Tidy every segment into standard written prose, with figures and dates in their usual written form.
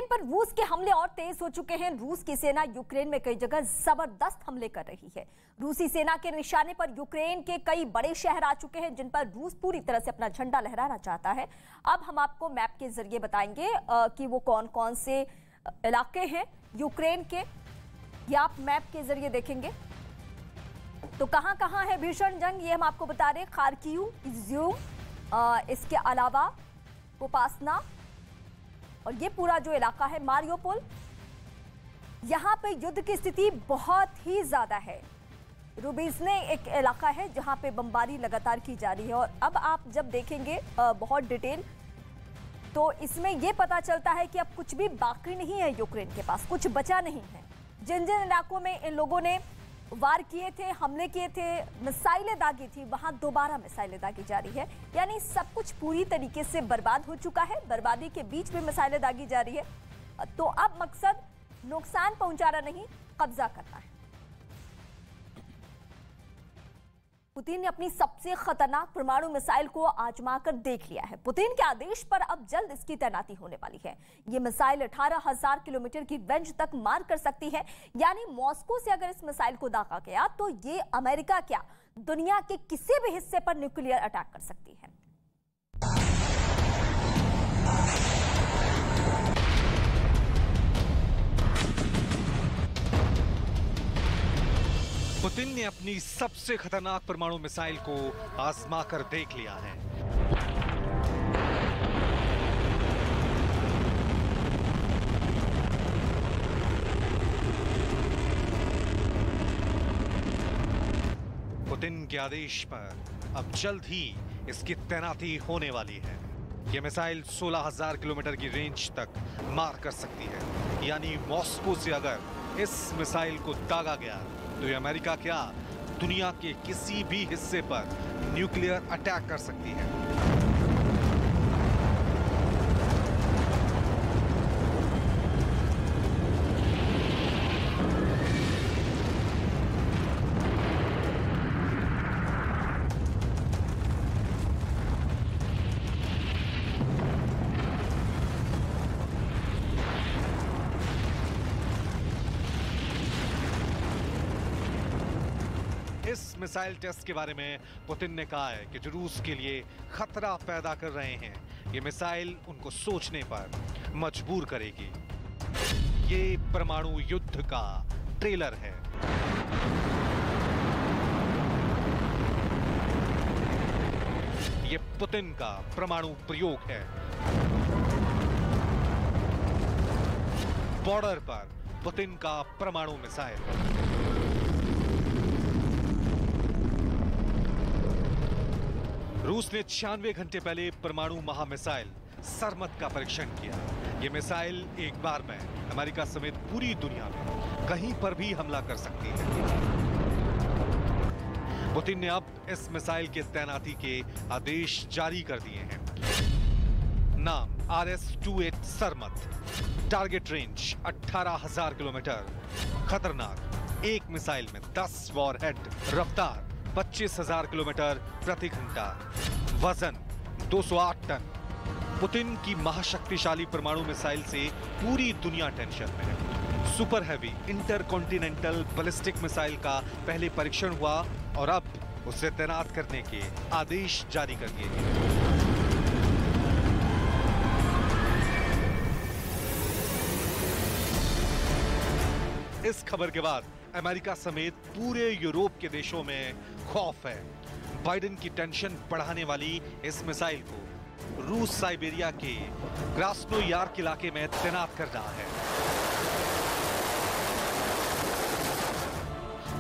Ukraine पर रूस के हमले और तेज हो चुके हैं। रूस की सेना यूक्रेन में कई जगह जबरदस्त हमले कर रही है। रूसी सेना के निशाने पर यूक्रेन के कई बड़े शहर आ चुके हैं जिन पर रूस पूरी तरह से अपना झंडा लहराना चाहता है। अब हम आपको मैप के जरिए बताएंगे कि वो कौन कौन से इलाके हैं यूक्रेन के। ये आप मैप के जरिए देखेंगे तो कहां कहां है भीषण जंग, ये हम आपको बता रहे हैं। खार्किव, इज्यूम, इसके अलावा पोपासना और ये पूरा जो इलाका है मारियोपोल, यहां पे युद्ध की स्थिति बहुत ही ज्यादा है। रूबीजने एक इलाका है जहां पे बमबारी लगातार की जा रही है। और अब आप जब देखेंगे बहुत डिटेल तो इसमें यह पता चलता है कि अब कुछ भी बाकी नहीं है यूक्रेन के पास, कुछ बचा नहीं है। जिन जिन इलाकों में इन लोगों ने वार किए थे, हमले किए थे, मिसाइलें दागी थी, वहां दोबारा मिसाइलें दागी जा रही है। यानी सब कुछ पूरी तरीके से बर्बाद हो चुका है। बर्बादी के बीच में मिसाइलें दागी जा रही है। तो अब मकसद नुकसान पहुंचाना नहीं, कब्जा करना है। पुतिन ने अपनी सबसे खतरनाक परमाणु मिसाइल को आजमा कर देख लिया है। पुतिन के आदेश पर अब जल्द इसकी तैनाती होने वाली है। ये मिसाइल 18,000 किलोमीटर की रेंज तक मार कर सकती है। यानी मॉस्को से अगर इस मिसाइल को दागा गया तो ये अमेरिका क्या, दुनिया के किसी भी हिस्से पर न्यूक्लियर अटैक कर सकती है। पुतिन ने अपनी सबसे खतरनाक परमाणु मिसाइल को आजमा कर देख लिया है। पुतिन के आदेश पर अब जल्द ही इसकी तैनाती होने वाली है। यह मिसाइल 16,000 किलोमीटर की रेंज तक मार कर सकती है। यानी मॉस्को से अगर इस मिसाइल को दागा गया तो ये अमेरिका क्या, दुनिया के किसी भी हिस्से पर न्यूक्लियर अटैक कर सकती है। इस मिसाइल टेस्ट के बारे में पुतिन ने कहा है कि जो रूस के लिए खतरा पैदा कर रहे हैं, ये मिसाइल उनको सोचने पर मजबूर करेगी। ये परमाणु युद्ध का ट्रेलर है। ये पुतिन का परमाणु प्रयोग है। बॉर्डर पर पुतिन का परमाणु मिसाइल। रूस ने 96 घंटे पहले परमाणु महामिसाइल सरमत का परीक्षण किया। यह मिसाइल एक बार में अमेरिका समेत पूरी दुनिया में कहीं पर भी हमला कर सकती है। पुतिन ने अब इस मिसाइल के तैनाती के आदेश जारी कर दिए हैं। नाम RS-28 सरमत। Target range 18,000 kilometre. खतरनाक, एक मिसाइल में 10 वॉरहेड। रफ्तार 25,000 किलोमीटर प्रति घंटा। वजन 208 टन। पुतिन की महाशक्तिशाली परमाणु मिसाइल से पूरी दुनिया टेंशन में है। Super heavy intercontinental ballistic missile का पहले परीक्षण हुआ और अब उसे तैनात करने के आदेश जारी कर दिए गए। इस खबर के बाद अमेरिका समेत पूरे यूरोप के देशों में खौफ है। बाइडेन की टेंशन बढ़ाने वाली इस मिसाइल को रूस साइबेरिया के क्रास्नोयार्क इलाके में तैनात कर रहा है।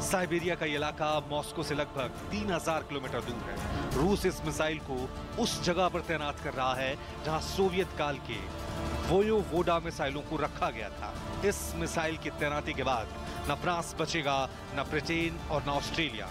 साइबेरिया का इलाका मॉस्को से लगभग 3,000 किलोमीटर दूर है। रूस इस मिसाइल को उस जगह पर तैनात कर रहा है जहां सोवियत काल के वोयोवोडा मिसाइलों को रखा गया था। इस मिसाइल की तैनाती के बाद न फ्रांस बचेगा, न ब्रिटेन और न ऑस्ट्रेलिया।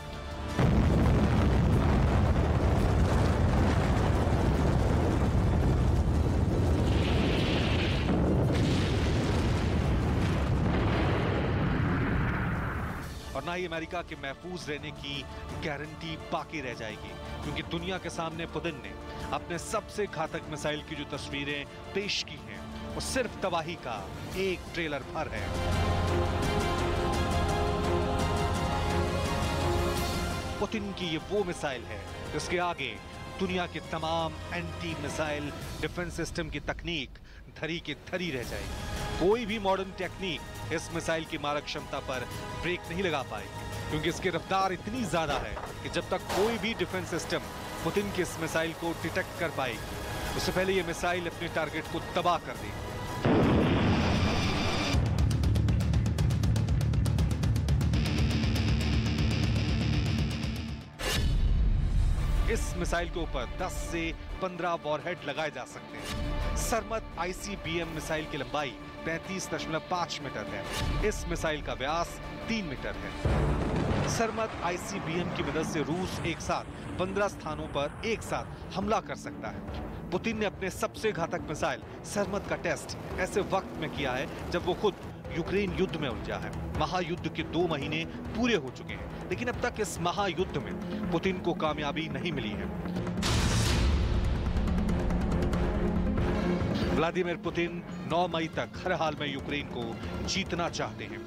और ना ही अमेरिका के महफूज रहने की गारंटी बाकी रह जाएगी, क्योंकि दुनिया के सामने पुतिन ने अपने सबसे घातक मिसाइल की जो तस्वीरें पेश की हैं वो सिर्फ तबाही का एक ट्रेलर भर है। पुतिन की ये वो मिसाइल है जिसके आगे दुनिया के तमाम एंटी मिसाइल डिफेंस सिस्टम की तकनीक धरी की धरी रह जाएगी। कोई भी मॉडर्न टेक्निक इस मिसाइल की मारक क्षमता पर ब्रेक नहीं लगा पाएगी, क्योंकि इसकी रफ्तार इतनी ज्यादा है कि जब तक कोई भी डिफेंस सिस्टम पुतिन की इस मिसाइल को डिटेक्ट कर पाएगी, उससे पहले ये मिसाइल अपने टारगेट को तबाह कर देगी। इस मिसाइल के ऊपर 10 से 15 वॉरहेड लगाए जा सकते हैं। सरमत ICBM मिसाइल की लंबाई 35.5 मीटर है। इस मिसाइल का व्यास 3 मीटर है। सरमत ICBM की मदद से रूस एक साथ 15 स्थानों पर एक साथ हमला कर सकता है। पुतिन ने अपने सबसे घातक मिसाइल सरमत का टेस्ट ऐसे वक्त में किया है जब वो खुद यूक्रेन युद्ध में उलझा है। महायुद्ध के 2 महीने पूरे हो चुके हैं, लेकिन अब तक इस महायुद्ध में पुतिन को कामयाबी नहीं मिली है। व्लादिमीर पुतिन 9 मई तक हर हाल में यूक्रेन को जीतना चाहते हैं।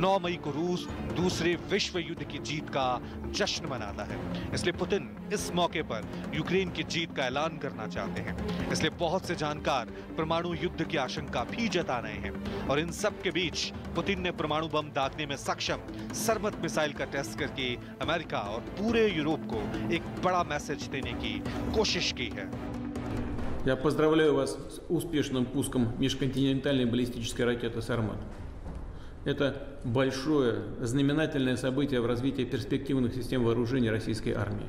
9 मई को रूस दूसरे विश्व युद्ध की जीत का जश्न मनाता है, इसलिए पुतिन इस मौके पर यूक्रेन की जीत का ऐलान करना चाहते हैं। इसलिए बहुत से जानकार परमाणु युद्ध की आशंका भी जता रहे हैं। और इन सब के बीच पुतिन ने परमाणु बम दागने में सक्षम सरमत मिसाइल का टेस्ट करके अमेरिका और पूरे यूरोप को एक बड़ा मैसेज देने की कोशिश की है। Я поздравляю вас с успешным пуском межконтинентальной баллистической ракеты «Сармат». Это большое, знаменательное событие в развитии перспективных систем вооружений российской армии.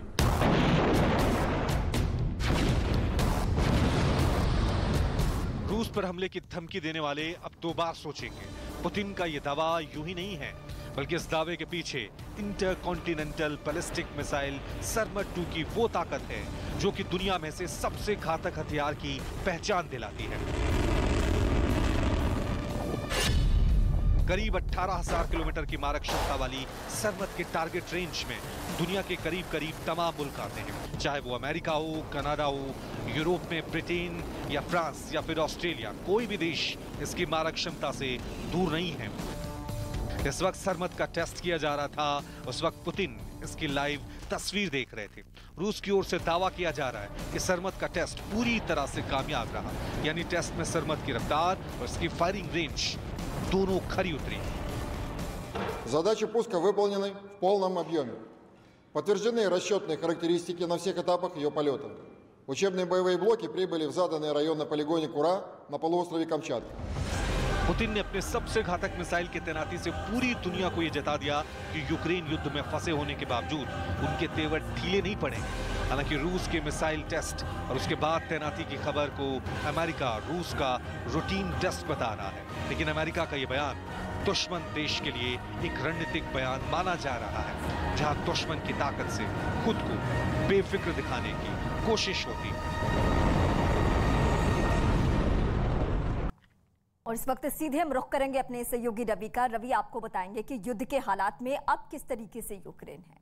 रूस पर हमले की धमकी देने वाले अब 2 बार सोचेंगे। पुतिन का यह दावा यूं ही नहीं है, बल्कि इस दावे के पीछे इंटरकॉन्टिनेंटल बैलिस्टिक मिसाइल सरमत 2 की वो ताकत है जो कि दुनिया में से सबसे घातक हथियार की पहचान दिलाती है। करीब 18,000 किलोमीटर की मारक क्षमता वाली सरमत के टारगेट रेंज में दुनिया के करीब करीब तमाम मुल्क आते हैं, चाहे वो अमेरिका हो, कनाडा हो, यूरोप में ब्रिटेन या फ्रांस या फिर ऑस्ट्रेलिया। कोई भी देश इसकी मारक क्षमता से दूर नहीं है। इस वक्त सरमत का टेस्ट किया जा रहा था, उस वक्त पुतिन इसकी लाइव तस्वीर देख रहे थे। रूस की ओर से दावा किया जा रहा है कि सरमत का टेस्ट पूरी तरह से कामयाब रहा, यानी टेस्ट में सरमत की रफ्तार और इसकी फायरिंग रेंज दोनों खरी उतरी। Задачи пуска выполнены в полном объеме. Подтверждены расчетные характеристики на всех этапах ее полета. Учебные боевые блоки прибыли в заданный район на полигоне Кура на полуострове Камчатка. पुतिन ने अपने सबसे घातक मिसाइल की तैनाती से पूरी दुनिया को यह जता दिया कि यूक्रेन युद्ध में फंसे होने के बावजूद उनके तेवर ढीले नहीं पड़ेंगे। हालांकि रूस के मिसाइल टेस्ट और उसके बाद तैनाती की खबर को अमेरिका रूस का रूटीन टेस्ट बता रहा है, लेकिन अमेरिका का यह बयान दुश्मन देश के लिए एक रणनीतिक बयान माना जा रहा है, जहां दुश्मन की ताकत से खुद को बेफिक्र दिखाने की कोशिश होती है। और इस वक्त सीधे हम रुख करेंगे अपने सहयोगी रवि का। रवि, आपको बताएंगे कि युद्ध के हालात में अब किस तरीके से यूक्रेन है।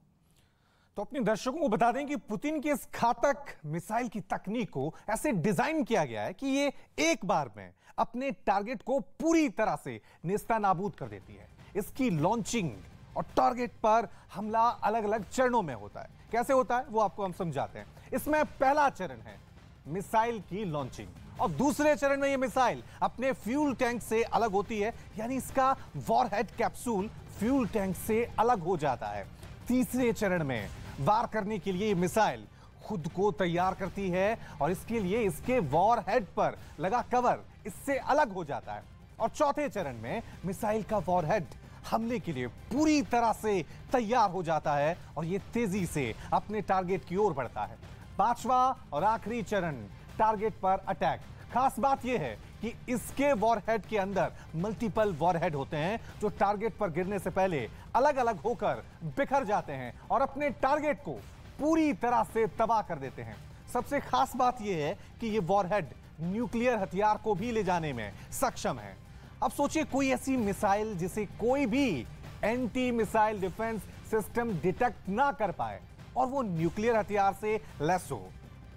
तो अपने दर्शकों को बता दें कि पुतिन की इस घातक मिसाइल की तकनीक को ऐसे डिजाइन किया गया है कि ये एक बार में अपने टारगेट को पूरी तरह से नेस्तनाबूद कर देती है। इसकी लॉन्चिंग और टारगेट पर हमला अलग अलग चरणों में होता है। कैसे होता है वो आपको हम समझाते हैं। इसमें पहला चरण है मिसाइल की लॉन्चिंग, और दूसरे चरण में यह मिसाइल अपने फ्यूल टैंक से अलग होती है, यानी इसका वॉरहेड कैप्सूल फ्यूल टैंक से अलग हो जाता है। तीसरे चरण में वार करने के लिए यह मिसाइल खुद को तैयार करती है और इसके लिए इसके वॉरहेड पर लगा कवर इससे अलग हो जाता है। और चौथे चरण में मिसाइल का वॉरहेड हमले के लिए पूरी तरह से तैयार हो जाता है और यह तेजी से अपने टारगेट की ओर बढ़ता है। पांचवा और आखिरी चरण टारगेट पर अटैक। खास बात यह है कि इसके वॉरहेड के अंदर मल्टीपल वॉरहेड होते हैं जो टारगेट पर गिरने से पहले अलग अलग होकर बिखर जाते हैं और अपने टारगेट को पूरी तरह से तबाह कर देते हैं। सबसे खास बात यह है कि यह वॉरहेड न्यूक्लियर हथियार को भी ले जाने में सक्षम है। अब सोचिए कोई ऐसी मिसाइल जिसे कोई भी anti missile defence system detect ना कर पाए और वो न्यूक्लियर हथियार से लैस हो,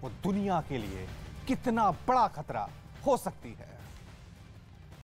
वो दुनिया के लिए कितना बड़ा खतरा हो सकती है।